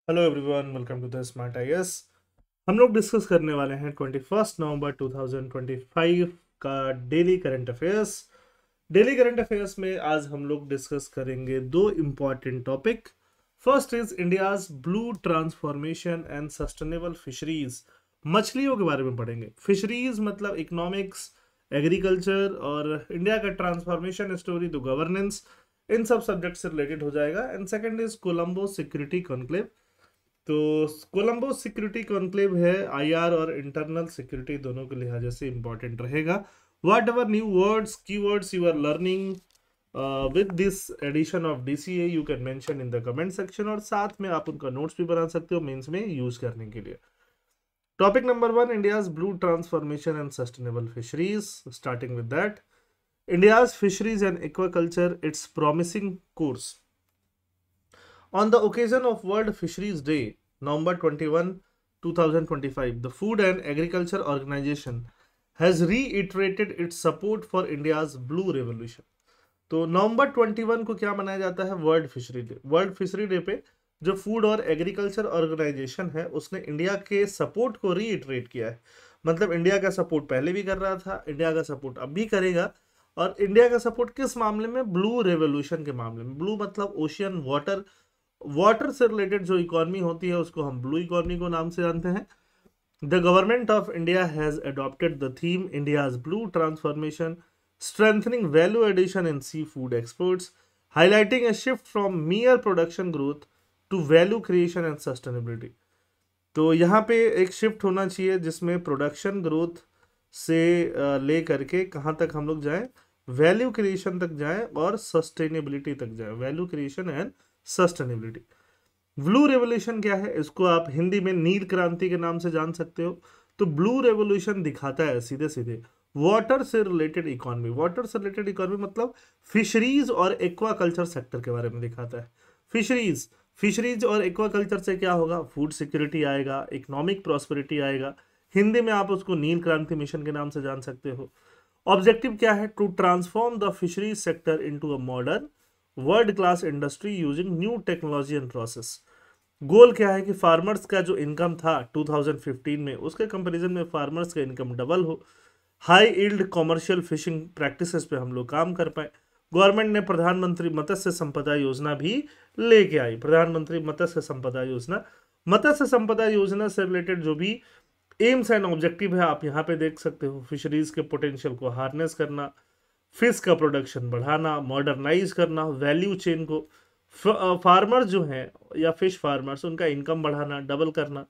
Hello everyone, welcome to the smart IAS. हम लोग discuss करने वाले हैं 21 नवंबर 2025 का daily current affairs. Daily current affairs में आज हम लोग डिस्कस करेंगे दो important topic. First is India's blue transformation and sustainable fisheries. मछलियों के बारे में पढ़ेंगे। फिशरीज मतलब इकोनॉमिक्स, एग्रीकल्चर, और इंडिया का ट्रांसफॉर्मेशन स्टोरी तो गवर्नेंस, इन सब सब्जेक्ट से रिलेटेड हो जाएगा। And second is Colombo Security Conclave. तो कोलंबो सिक्योरिटी कॉन्क्लेव है, आईआर और इंटरनल सिक्योरिटी दोनों के लिहाज से इंपॉर्टेंट रहेगा। Whatever new words keywords you are learning with this edition of DCA you can mention in the comment section, और साथ में आप उनका नोट्स भी बना सकते हो मेंस में यूज करने के लिए। Topic number 1, India's blue transformation and sustainable fisheries. Starting with that, India's fisheries and aquaculture it's promising course. On the occasion of World Fisheries Day, November 21, 2025, the Food and Agriculture Organization has reiterated its support for India's Blue Revolution. तो नवंबर 21 को क्या मनाया जाता है? World fishery day. World fishery day पे जो food और agriculture organisation है उसने इंडिया के सपोर्ट को रीइटरेट किया है। मतलब इंडिया का सपोर्ट पहले भी कर रहा था, इंडिया का सपोर्ट अब भी करेगा। और इंडिया का सपोर्ट किस मामले में? ब्लू रेवोल्यूशन के मामले में। ब्लू मतलब ओशियन, वाटर, वाटर से रिलेटेड जो इकोनॉमी होती है उसको हम ब्लू इकोनॉमी को नाम से जानते हैं। The government of India has adopted the theme India's blue transformation, strengthening value addition in seafood exports, highlighting a shift from mere production growth to value creation and sustainability. तो यहाँ पे एक shift होना चाहिए जिसमें प्रोडक्शन ग्रोथ से ले करके कहाँ तक हम लोग जाएं? वैल्यू क्रिएशन तक जाएं और सस्टेनेबिलिटी तक जाएं। Value creation and sustainability. Blue revolution क्या है? इसको आप हिंदी में नील क्रांति के नाम से जान सकते हो। तो ब्लू रेवोल्यूशन दिखाता है सीधे सीधे वाटर से रिलेटेड इकोनॉमी। वाटर से रिलेटेड इकोनॉमी मतलब फिशरीज और एक्वाकल्चर सेक्टर के बारे में दिखाता है। फिशरीज फिशरीज और एक्वाकल्चर से क्या होगा? फूड सिक्योरिटी आएगा, इकोनॉमिक प्रॉस्पेरिटी आएगा। हिंदी में आप उसको नील क्रांति मिशन के नाम से जान सकते हो। ऑब्जेक्टिव क्या है? To transform the fisheries sector into a modern world class industry using new technology and process. Goal क्या है कि फार्मर्स का जो इनकम था 2015 में उसके कंपैरिजन में फार्मर्स का इनकम डबल हो। High yield commercial fishing practices पे हम लोग काम कर पाए। गवर्नमेंट ने प्रधानमंत्री मत्स्य संपदा योजना भी लेके आई। प्रधानमंत्री मत्स्य संपदा योजना, मत्स्य संपदा योजना से रिलेटेड जो भी एम्स एंड ऑब्जेक्टिव है आप यहाँ पे देख सकते हो। फिशरीज के पोटेंशियल को हार्नेस करना, फिश का प्रोडक्शन बढ़ाना, मॉडर्नाइज करना, वैल्यू चेन को, फार्मर्स जो हैं या फिश फार्मर्स उनका इनकम बढ़ाना, डबल करना,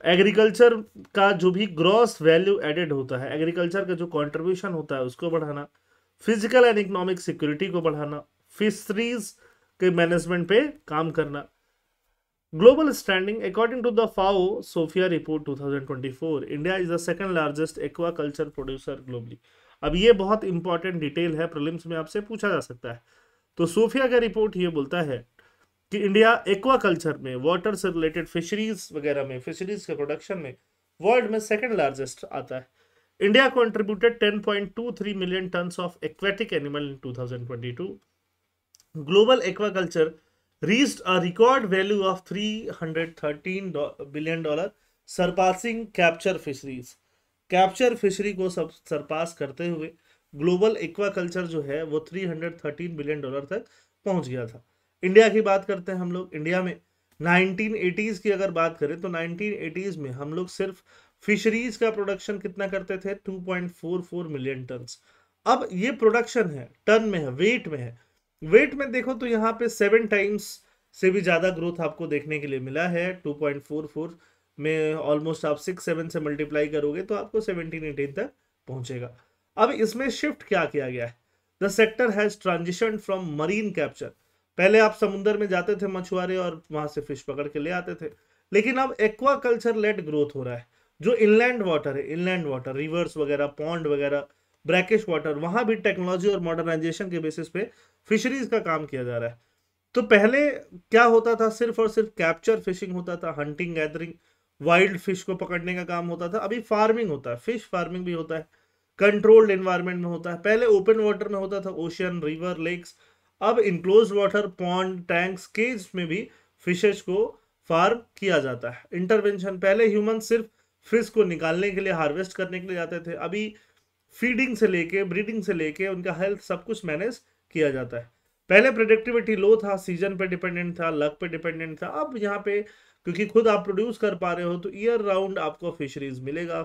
एग्रीकल्चर का जो भी ग्रॉस वैल्यू एडेड होता है, एग्रीकल्चर का जो कंट्रीब्यूशन होता है उसको बढ़ाना, फिजिकल एंड इकोनॉमिक सिक्योरिटी को बढ़ाना, फिशरीज के मैनेजमेंट पे काम करना। Global standing according to the FAO SOFIA report 2024, India is the second largest aquaculture producer globally. अब ये बहुत इंपॉर्टेंट डिटेल है, प्रीलिम्स में आपसे पूछा जा सकता है। तो सोफिया का रिपोर्ट ये बोलता है कि इंडिया एक्वाकल्चर में, वाटर से रिलेटेड फिशरीज वगैरह में, फिशरीज के प्रोडक्शन में वर्ल्ड में सेकंड लार्जेस्ट आता है। India contributed 10.23 million tons of aquatic animal in 2022। Global aquaculture reached a record value of $313 billion, surpassing capture fisheries। Capture fishery को सब सरपास करते हुए ग्लोबल एक्वाकल्चर जो है वो $313 बिलियन तक पहुंच गया था। इंडिया की बात करते हैं हम लोग। इंडिया में 1980s की अगर बात करें तो 1980s में हम लोग सिर्फ फिशरीज का प्रोडक्शन कितना करते थे? 2.44 मिलियन टन। अब ये प्रोडक्शन है, टन में है, वेट में है। वेट में देखो तो यहाँ पे 7 टाइम्स से भी ज्यादा ग्रोथ आपको देखने के लिए मिला है। 2.44 में ऑलमोस्ट आप 6-7 से मल्टीप्लाई करोगे तो आपको 17-18 तक पहुंचेगा। अब इसमें शिफ्ट क्या किया गया है? The sector has transition from marine capture. पहले आप समुद्र में जाते थे मछुआरे और वहां से फिश पकड़ के ले आते थे, लेकिन अब एक्वाकल्चर लेड ग्रोथ हो रहा है। जो इनलैंड वाटर है, इनलैंड वाटर, रिवर्स वगैरह, पॉन्ड वगैरह, ब्रैकिश वाटर, वहां भी टेक्नोलॉजी और मॉडर्नाइजेशन के बेसिस पे फिशरीज का काम किया जा रहा है। तो पहले क्या होता था? सिर्फ और सिर्फ कैप्चर फिशिंग होता था, हंटिंग गैदरिंग, वाइल्ड फिश को पकड़ने का काम होता था। अभी फार्मिंग होता है, फिश फार्मिंग भी होता है, कंट्रोल्ड एनवायरनमेंट में होता है। पहले ओपन वाटर में होता था, ओशियन, रिवर, लेक्स। अब enclose water, pond, tanks, cage में भी फिशेज को फार्म किया जाता है। इंटरवेंशन, पहले ह्यूमन सिर्फ फिश को निकालने के लिए, हार्वेस्ट करने के लिए जाते थे, अभी फीडिंग से लेके ब्रीडिंग से लेके उनका हेल्थ सब कुछ मैनेज किया जाता है। पहले प्रोडक्टिविटी लो था, सीजन पे डिपेंडेंट था, लक पे डिपेंडेंट था। अब यहाँ पे क्योंकि खुद आप प्रोड्यूस कर पा रहे हो तो ईयर राउंड आपको फिशरीज मिलेगा,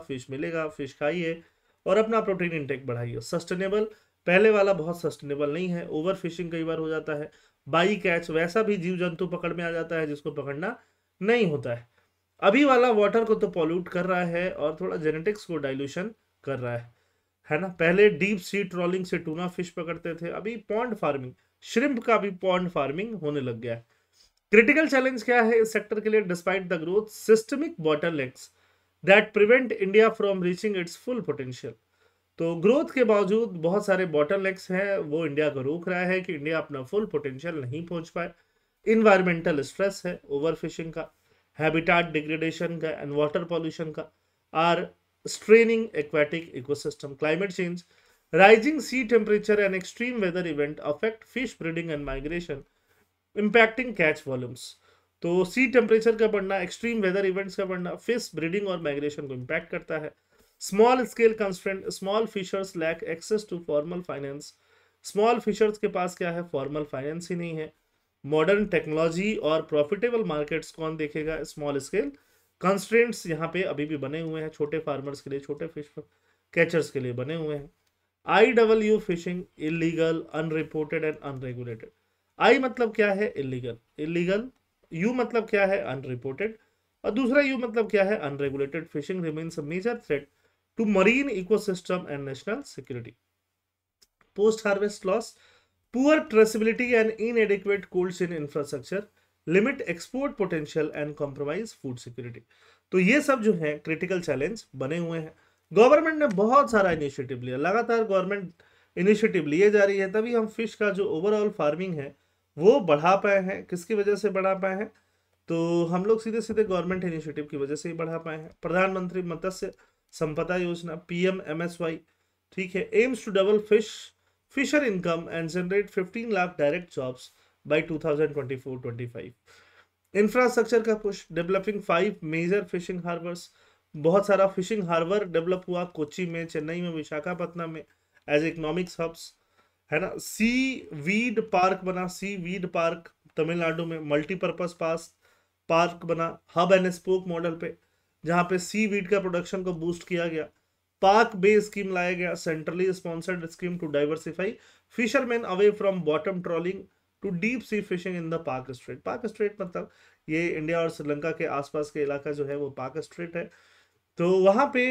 फिश खाइए और अपना प्रोटीन इंटेक बढ़ाइए। सस्टेनेबल, पहले वाला बहुत सस्टेनेबल नहीं है, ओवर फिशिंग कई बार हो जाता है। बाई कैच, वैसा भी जीव जंतु पकड़ में आ जाता है जिसको पकड़ना नहीं होता है। अभी वाला वाटर को तो पॉल्यूट कर रहा है और थोड़ा जेनेटिक्स को डाइल्यूशन कर रहा है ना। पहले डीप सी ट्रॉलिंग से टूना फिश पकड़ते थे, अभी पॉन्ड फार्मिंग, श्रिम्प का भी पॉन्ड फार्मिंग होने लग गया है। क्रिटिकल चैलेंज क्या है इस सेक्टर के लिए? Despite the growth, systemic bottlenecks that prevent India from reaching it's full potential. तो ग्रोथ के बावजूद बहुत सारे बॉटलनेक्स हैं, वो इंडिया को रोक रहा है कि इंडिया अपना फुल पोटेंशियल नहीं पहुंच पाए। इन्वायरमेंटल स्ट्रेस है, ओवर फिशिंग का, हैबिटाट डिग्रेडेशन का एंड वाटर पॉल्यूशन का, are straining aquatic ecosystem. Climate change, rising sea temperature and extreme weather event affect fish breeding and migration, impacting catch volumes। तो सी temperature का बढ़ना, extreme weather events का बढ़ना fish breeding और migration को impact करता है। Small scale constraint, small fishers lack access to formal finance. Small fishers के पास क्या है? फॉर्मल फाइनेंस ही नहीं है। मॉडर्न टेक्नोलॉजी और प्रॉफिटेबल मार्केट्स कौन देखेगा? स्मॉल स्केल कंस्ट्रेंट्स यहाँ पे अभी भी बने हुए हैं, छोटे फार्मर्स के लिए, छोटे फिश कैचर्स के लिए बने हुए हैं। IWU fishing, illegal, unreported and unregulated. I मतलब क्या है? इलीगल, यू मतलब क्या है? अनरिपोर्टेड, और दूसरा यू मतलब क्या है? Unregulated. Fishing remains a major threat to marine ecosystem and national security. Post harvest loss, poor traceability and inadequate cold chain infrastructure limit export potential and compromise food security. तो ये सब जो है क्रिटिकल चैलेंज बने हुए हैं। Government ने बहुत सारा इनिशिएटिव लिया, लगातार गवर्नमेंट इनिशिएटिव लिए जा रही है, तभी हम फिश का जो ओवरऑल फार्मिंग है वो बढ़ा पाए हैं। किसकी वजह से बढ़ा पाए हैं? तो हम लोग सीधे सीधे गवर्नमेंट इनिशिएटिव की वजह से ही बढ़ा पाए हैं। प्रधानमंत्री मत्स्य संपदा योजना, PMMSY, ठीक है, aims to double fisher income and generate 15 lakh direct jobs by 2024-25। Infrastructure का push, developing 5 major fishing harbours, बहुत सारा फिशिंग हार्बर डेवलप हुआ कोच्चि में, चेन्नई में, विशाखापत्तनम में एज इकोनॉमिक्स हब्स, है ना। सी वीड पार्क बना, सी वीड पार्क तमिलनाडु में, मल्टीपर्पज पार्क बना हब एंड स्पोक मॉडल पे, जहां पे सी वीड का प्रोडक्शन को बूस्ट किया गया। पार्क बे स्कीम लाया गया, centrally sponsored scheme to diversify fisherman away from bottom trawling to deep sea fishing in the Palk Strait. Palk Strait मतलब ये इंडिया और श्रीलंका के आसपास के इलाका जो है वो पाक स्ट्रेट है। तो वहां पे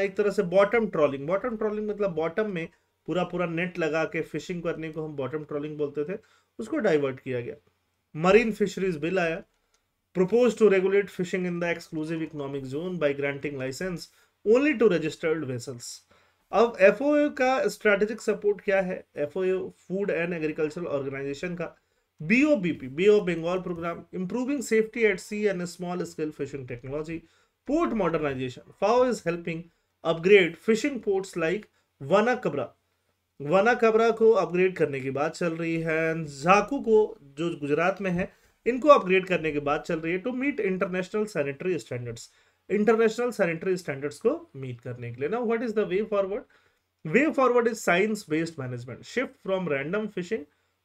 एक तरह से बॉटम ट्रॉलिंग मतलब बॉटम में पूरा पूरा नेट लगा के फिशिंग करने को हम बॉटम ट्रॉलिंग बोलते थे, उसको डाइवर्ट किया गया। मरीन फिशरीज बिल आया, proposed to regulate fishing in the exclusive economic zone by granting license only to registered vessels। अब FOA का स्ट्रेटेजिक सपोर्ट क्या है? FOA Food and Agricultural Organisation का BOBP, Bay of Bengal Programme, improving safety at sea and small scale fishing technology, port modernisation. FAO is helping upgrade fishing ports like वना कबरा को upgrade करने की बात चल रही है, झाकू को जो गुजरात में है इनको अपग्रेड करने की बात चल रही है to meet international sanitary standards को मीट करने के लिए। Now what is the way forward? Way forward is science based management, shift from random fishing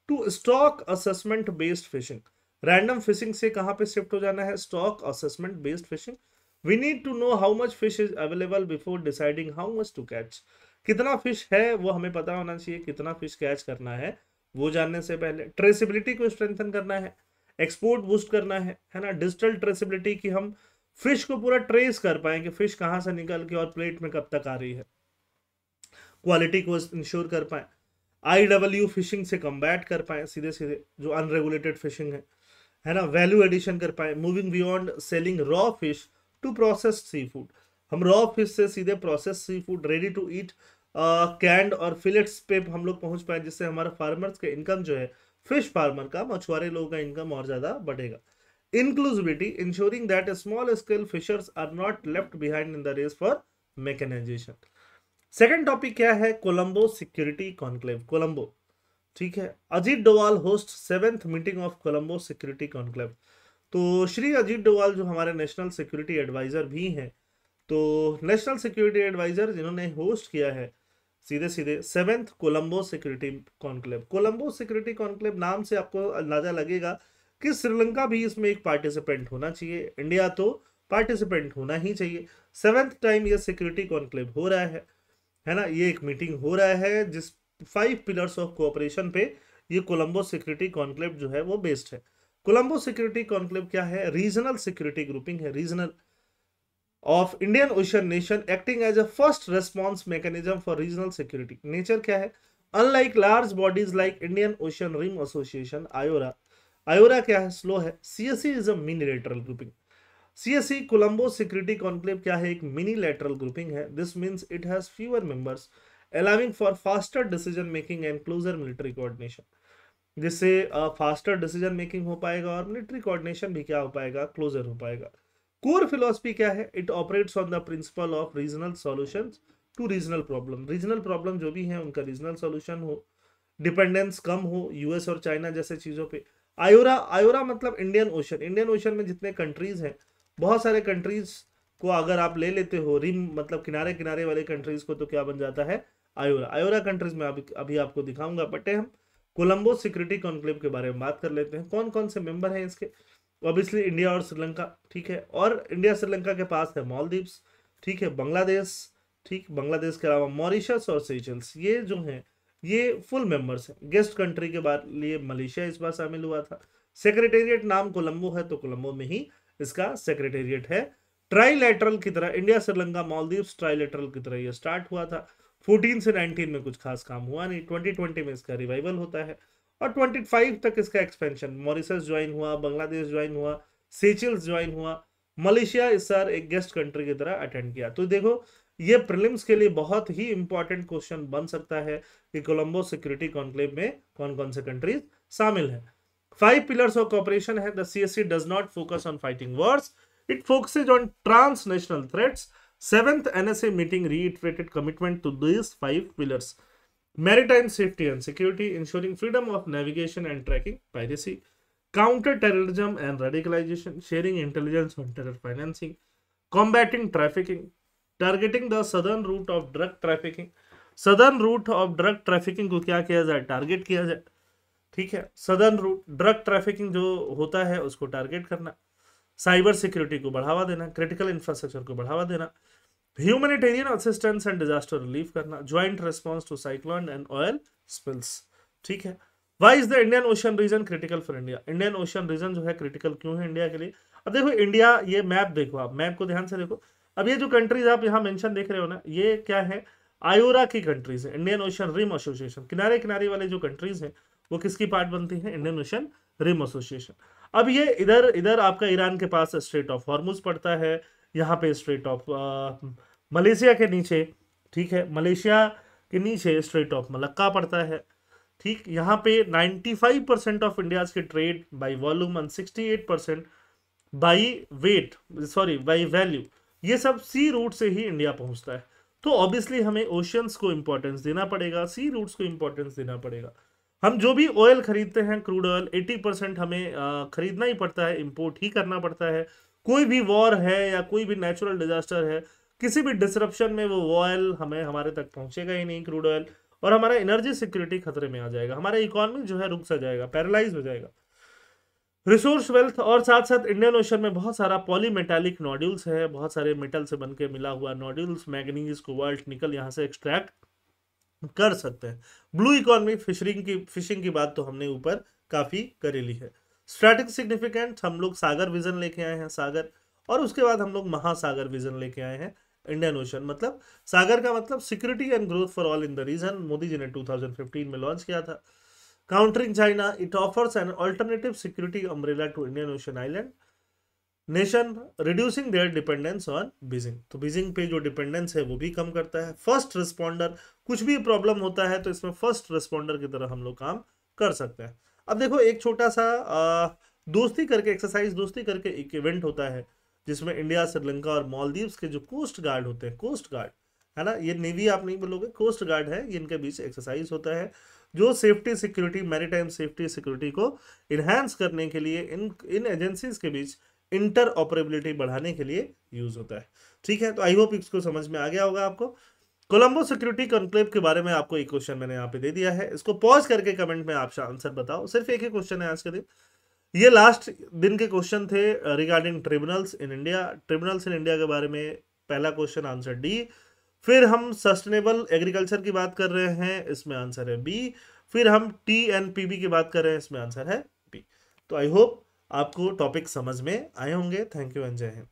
to stock assessment based fishing. Random fishing से कहां पे शिफ्ट हो जाना है? Stock assessment based fishing. We need to know how much fish is available before deciding how much to catch. कितना fish है वो हमें पता होना चाहिए, कितना फिश कैच करना है वो जानने से पहले। ट्रेसेबिलिटी को स्ट्रेंथन करना है, एक्सपोर्ट बूस्ट करना है ना। डिजिटल ट्रेसेबिलिटी की हम फिश को पूरा ट्रेस कर पाए कि फिश कहां से निकल के और प्लेट में कब तक आ रही है, क्वालिटी को इंश्योर कर पाए। IWU फिशिंग से कम्बैट कर पाए सीधे सीधे जो अनरेगुलेटेड फिशिंग है ना। वैल्यू एडिशन कर पाए, moving beyond selling raw fish to processed sea food. हम रॉ फिश से सीधे processed sea food, ready to eat, canned और फिलेट्स पे हम लोग पहुंच पाए, जिससे हमारा फार्मर्स का इनकम जो है, फिश फार्मर का, मछुआरे लोगों का इनकम और ज्यादा बढ़ेगा। Inclusivity, ensuring that small scale fishers are not left behind in the race for mechanisation. Second topic क्या है? Colombo Security Conclave. कोलंबो, ठीक है। Ajit Doval host 7th meeting of Colombo Security Conclave. तो श्री अजीत डोवाल जो हमारे नेशनल सिक्योरिटी एडवाइजर भी हैं, तो नेशनल सिक्योरिटी एडवाइजर जिन्होंने होस्ट किया है सीधे सीधे 7th Colombo Security Conclave. Colombo Security conclave नाम से आपको अंदाजा लगेगा कि श्रीलंका भी इसमें एक पार्टिसिपेंट होना चाहिए, इंडिया तो पार्टिसिपेंट होना ही चाहिए। 7th टाइम ये सिक्योरिटी कॉन्क्लेव हो रहा है ना, ये एक मीटिंग हो रहा है जिस 5 पिलर्स ऑफ कोऑपरेशन पे ये कोलंबो सिक्योरिटी कॉन्क्लेव जो है वो बेस्ड है। कोलंबो सिक्योरिटी कॉन्क्लेव क्या है? रीजनल सिक्योरिटी ग्रुपिंग है, regional of Indian Ocean nation acting as a first response mechanism for regional security. Nature क्या है? Unlike large bodies like Indian Ocean Rim Association IORA, IORA क्या है? Slow है। CSC is a minilateral grouping. CSC Colombo Security Conclave क्या है? एक mini lateral grouping है। This means it has fewer members allowing for faster decision making and closer military coordination, जिससे faster decision making हो पाएगा और मिलिट्री कोऑर्डिनेशन भी क्या हो पाएगा? क्लोजर हो पाएगा। कोर फिलॉसफी क्या है? It operates on the principle of regional solutions to regional problem. Regional problem जो भी है उनका रीजनल सॉल्यूशन हो, डिपेंडेंस कम हो यूएस और चाइना जैसे चीजों पे। आयोरा, आयोरा मतलब इंडियन ओशन। इंडियन ओशन में जितने कंट्रीज हैं, बहुत सारे कंट्रीज को अगर आप ले लेते हो, रिम मतलब किनारे किनारे वाले कंट्रीज को, तो क्या बन जाता है? आयोरा। आयोरा कंट्रीज में अभी आपको दिखाऊंगा। बट हम कोलंबो सिक्योरिटी कॉन्क्लेव के बारे में बात कर लेते हैं। कौन कौन से मेंबर हैं इसके? ऑब्वियसली इंडिया और श्रीलंका, ठीक है। और इंडिया श्रीलंका के पास है मालदीव्स, ठीक है, बांग्लादेश, ठीक, बांग्लादेश के अलावा मॉरिशस और सेशल्स, ये जो हैं ये फुल मेंबर्स हैं। गेस्ट कंट्री के बाद लिए मलेशिया इस बार शामिल हुआ था। सेक्रेटेरिएट नाम कोलंबो है, तो कोलंबो में ही इसका सेक्रेटेरिएट है। ट्राइलेटरल की तरह इंडिया श्रीलंका मालदीव्स ट्राइलेटरल की तरह ये स्टार्ट हुआ था। 14 से 19 में कुछ खास काम हुआ नहीं, 2020 में इसका रिवाइवल होता है और 25 तक इसका एक्सपेंशन। मॉरिशस ज्वाइन हुआ, बांग्लादेश ज्वाइन हुआ, सेचल्स ज्वाइन हुआ, मलेशिया इस साल एक गेस्ट कंट्री की तरह अटेंड किया। तो देखो ये प्रीलिम्स के लिए बहुत ही इंपॉर्टेंट क्वेश्चन बन सकता है कि कोलंबो सिक्योरिटी कॉन्क्लेव में कौन कौन से कंट्रीज शामिल है। 5 पिलर्स ऑफ कोऑपरेशन है। The CSC does not focus on fighting Wars, it focuses on transnational threats. 7th NSA meeting reiterated commitment to these 5 pillars: maritime safety and security, ensuring freedom of navigation and tracking, piracy, counter-terrorism and radicalization, sharing intelligence on terror financing, combating trafficking, targeting the southern route of drug trafficking. southern route of drug trafficking को क्या किया जाए? Target किया जाए, ठीक है। Southern root drug trafficking जो होता है उसको टारगेट करना, साइबर सिक्योरिटी को बढ़ावा देना, क्रिटिकल इंफ्रास्ट्रक्चर को बढ़ावा देना, humanitarian assistance and disaster relief करना, joint response to cyclone and oil spills, ठीक है। Why is the Indian Ocean region critical for India? Indian Ocean region जो है क्रिटिकल क्यों है इंडिया के लिए? अब देखो इंडिया, ये मैप देखो, आप मैप को ध्यान से देखो। अब ये जो कंट्रीज आप यहाँ मेंशन देख रहे हो ना, ये क्या है? आयोरा की कंट्रीज है, इंडियन ओशन रिम एसोसिएशन। किनारे किनारे वाले जो कंट्रीज हैं वो किसकी पार्ट बनती है? Indian Ocean Rim Association. अब ये इधर इधर आपका ईरान के पास स्ट्रेट ऑफ हॉर्मुज पड़ता है, यहाँ पे स्ट्रेट ऑफ मलेशिया के नीचे, ठीक है, मलेशिया के नीचे स्ट्रेट ऑफ मलक्का पड़ता है, ठीक। यहाँ पे 95% ऑफ इंडियाज के trade by volume and 68% by weight, sorry by value, ये सब सी रूट से ही इंडिया पहुंचता है। तो ऑब्वियसली हमें ओशियंस को इंपॉर्टेंस देना पड़ेगा, सी रूट्स को इंपॉर्टेंस देना पड़ेगा। हम जो भी ऑयल खरीदते हैं, क्रूड ऑयल 80% हमें खरीदना ही पड़ता है, इंपोर्ट ही करना पड़ता है। कोई भी वॉर है या कोई भी नेचुरल डिजास्टर है, किसी भी डिसरप्शन में वो ऑयल हमें हमारे तक पहुंचेगा ही नहीं, क्रूड ऑयल, और हमारा एनर्जी सिक्योरिटी खतरे में आ जाएगा, हमारा इकोनॉमी जो है रुक सा जाएगा, पैरालाइज हो जाएगा। रिसोर्स वेल्थ, और साथ साथ इंडियन ओशन में बहुत सारा पॉलीमेटालिक नोड्यूल्स है, बहुत सारे मेटल से बनके मिला हुआ नोड्यूल्स, मैग्नीज, कोबाल्ट, निकल यहाँ से एक्सट्रैक्ट कर सकते हैं। ब्लू इकोनॉमी, फिशिंग की बात तो हमने ऊपर काफी करी ली है। स्ट्रैटेजिक सिग्निफिकेंट, हम लोग सागर विजन लेके आए हैं, सागर, और उसके बाद हम लोग महासागर विजन लेके आए हैं। इंडियन ओशन मतलब सागर का मतलब security and growth for all in the region, Modi ji ने 2015 में लॉन्च किया था। Countering China, it offers an alternative security umbrella to Indian Ocean island nation, reducing their dependence on Beijing. तो बीजिंग पे जो डिपेंडेंस है वो भी कम करता है। फर्स्ट रिस्पॉन्डर, कुछ भी प्रॉब्लम होता है तो इसमें फर्स्ट रिस्पॉन्डर की तरह हम लोग काम कर सकते हैं। अब देखो एक छोटा सा दोस्ती करके एक्सरसाइज, दोस्ती करके एक इवेंट होता है जिसमें इंडिया, श्रीलंका और मालदीव्स के जो कोस्ट गार्ड होते हैं, कोस्ट गार्ड है ना, ये नेवी आप नहीं बोलोगे, कोस्ट गार्ड है, ये इनके बीच एक्सरसाइज होता है। जो safety security, maritime safety security को इन्हांस करने के लिए इन एजेंसीज के बीच इंटर ऑपरेबिलिटी बढ़ाने के लिए यूज होता है। ठीक है, तो आई होप इसको समझ में आ गया होगा आपको। कोलंबो सिक्योरिटी कॉन्क्लेव के बारे में आपको एक क्वेश्चन मैंने यहाँ पे दे दिया है, इसको पॉज करके कमेंट में आप आंसर बताओ। सिर्फ एक ही क्वेश्चन है आज के दिन, ये लास्ट दिन के क्वेश्चन थे regarding tribunals in India. Tribunals in India के बारे में पहला क्वेश्चन आंसर डी। फिर हम सस्टेनेबल एग्रीकल्चर की बात कर रहे हैं, इसमें आंसर है बी। फिर हम TNPB की बात कर रहे हैं, इसमें आंसर है बी। तो आई होप आपको टॉपिक समझ में आए होंगे। थैंक यू एंड जय हिंद।